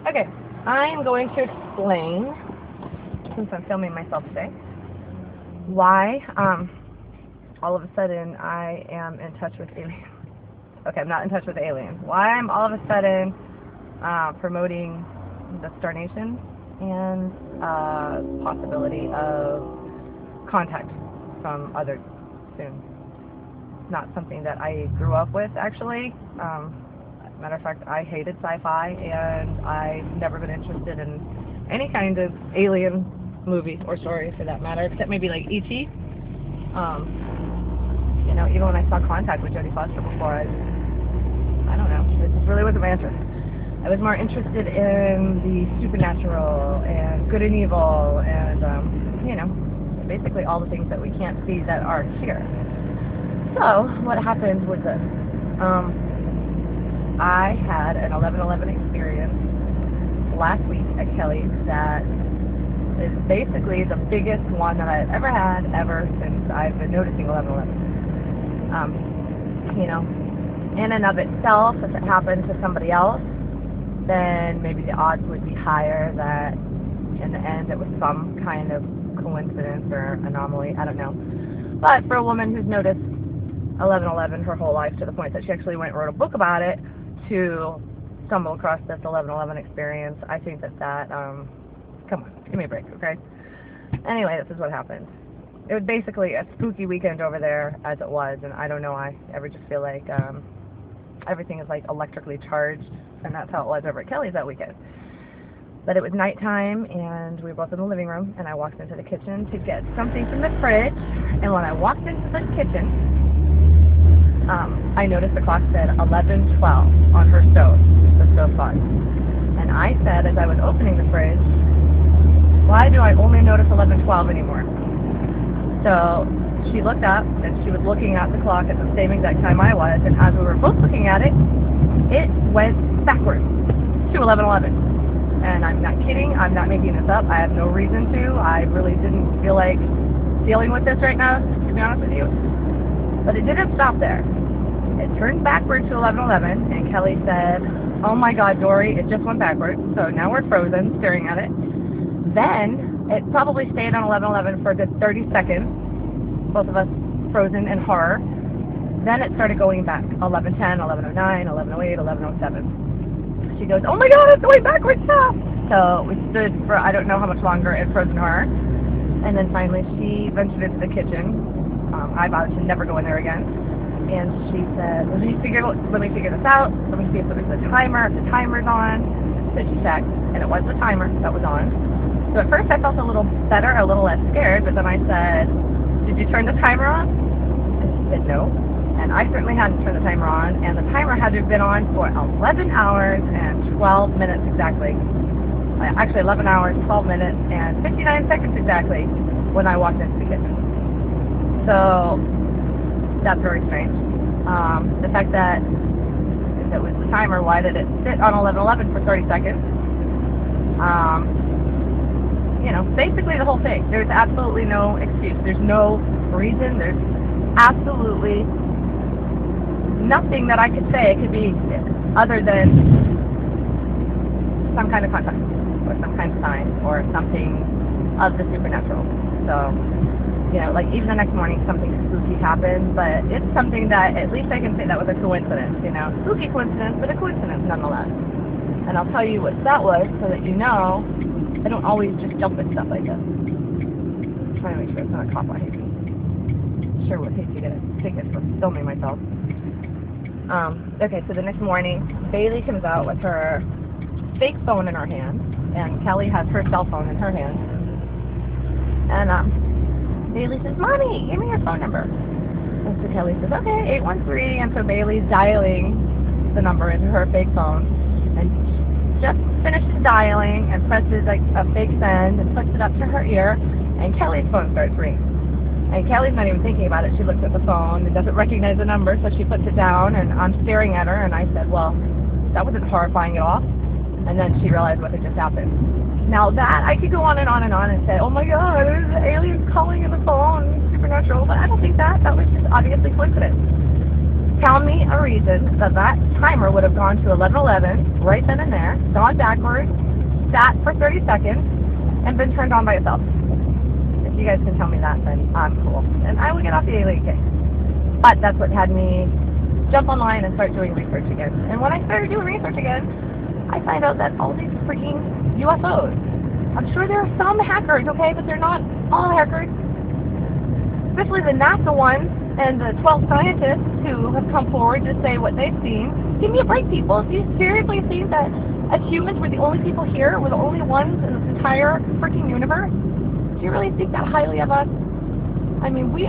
Okay, I am going to explain, since I'm filming myself today, why all of a sudden I am in touch with aliens. Okay, I'm not in touch with aliens. Why I'm all of a sudden promoting the Star Nation and possibility of contact from others soon. Not something that I grew up with, actually. Matter of fact, I hated sci-fi, and I've never been interested in any kind of alien movie or story, for that matter, except maybe like E.T. Even when I saw Contact with Jodie Foster before, I don't know, it just really wasn't my interest. I was more interested in the supernatural and good and evil and, basically all the things that we can't see that are here. So, what happened was this. I had an 11/11 experience last week at Kelly's that is basically the biggest one that I've ever had since I've been noticing 11/11. In and of itself, if it happened to somebody else, then maybe the odds would be higher that in the end it was some kind of coincidence or anomaly. I don't know. But for a woman who's noticed 11/11 her whole life to the point that she actually went and wrote a book about it, to stumble across this 11/11 experience, I think that come on, give me a break, okay? Anyway, this is what happened. It was basically a spooky weekend over there, as it was, and I don't know, I ever just feel like everything is like electrically charged, and that's how it was over at Kelly's that weekend. But it was nighttime, and we were both in the living room, and I walked into the kitchen to get something from the fridge, and when I walked into the kitchen, I noticed the clock said 11:12 on her stove, the stove clock. And I said, as I was opening the fridge, why do I only notice 11:12 anymore? So she looked up, and she was looking at the clock at the same exact time I was, and as we were both looking at it, it went backwards to 11:11. And I'm not kidding, I'm not making this up, I have no reason to. I really didn't feel like dealing with this right now, to be honest with you. But it didn't stop there. It turned backward to 11:11, and Kelly said, oh my God, Dory, it just went backwards. So now we're frozen, staring at it. Then, it probably stayed on 11:11 for just 30 seconds, both of us frozen in horror. Then it started going back, 11:10, 11:09, 11:08, 11:07. She goes, oh my God, it's going backwards now! So we stood for I don't know how much longer in frozen horror. And then finally she ventured into the kitchen. I vowed to never go in there again. And she said, let me figure this out. Let me see if there's a timer. If the timer's on. So she checked, and it was the timer that was on. So at first I felt a little better, a little less scared, but then I said, did you turn the timer on? And she said, no. And I certainly hadn't turned the timer on, and the timer had to have been on for 11 hours and 12 minutes exactly. Actually 11 hours, 12 minutes, and 59 seconds exactly when I walked into the kitchen. So that's very strange. The fact that if it was the timer, why did it sit on 11:11 for 30 seconds? Basically the whole thing. There's absolutely no excuse. There's no reason. There's absolutely nothing that I could say. It could be other than some kind of contact or some kind of sign or something of the supernatural. So, even the next morning something spooky happened, but it's something that at least I can say that was a coincidence, spooky coincidence, but a coincidence nonetheless. And I'll tell you what that was so that you know I don't always just jump at stuff like this. I'm trying to make sure it's not a cop I hate. Sure would hate to get a ticket for filming myself. Okay, so the next morning, Bailey comes out with her fake phone in her hand, and Kelly has her cell phone in her hand. And Bailey says, Mommy, give me your phone number. And so Kelly says, okay, 813. And so Bailey's dialing the number into her fake phone, and just finishes dialing and presses like a fake send and puts it up to her ear, and Kelly's phone starts ringing. And Kelly's not even thinking about it. She looks at the phone and doesn't recognize the number, so she puts it down, and I'm staring at her, and I said, well, that wasn't horrifying at all. And then she realized what had just happened. Now that, I could go on and on and on and say, oh my God, there's aliens calling in the phone, supernatural, but I don't think that. That was just obviously coincidence. Tell me a reason that that timer would have gone to 11:11 right then and there, gone backwards, sat for 30 seconds, and been turned on by itself. If you guys can tell me that, then I'm cool. And I will get off the alien case. But that's what had me jump online and start doing research again. And when I started doing research again, I find out that all these freaking UFOs, I'm sure there are some hackers, okay, but they're not all hackers. Especially the NASA ones and the 12 scientists who have come forward to say what they've seen. Give me a break, people. Do you seriously think that as humans we're the only people here? We're the only ones in this entire freaking universe? Do you really think that highly of us? I mean, we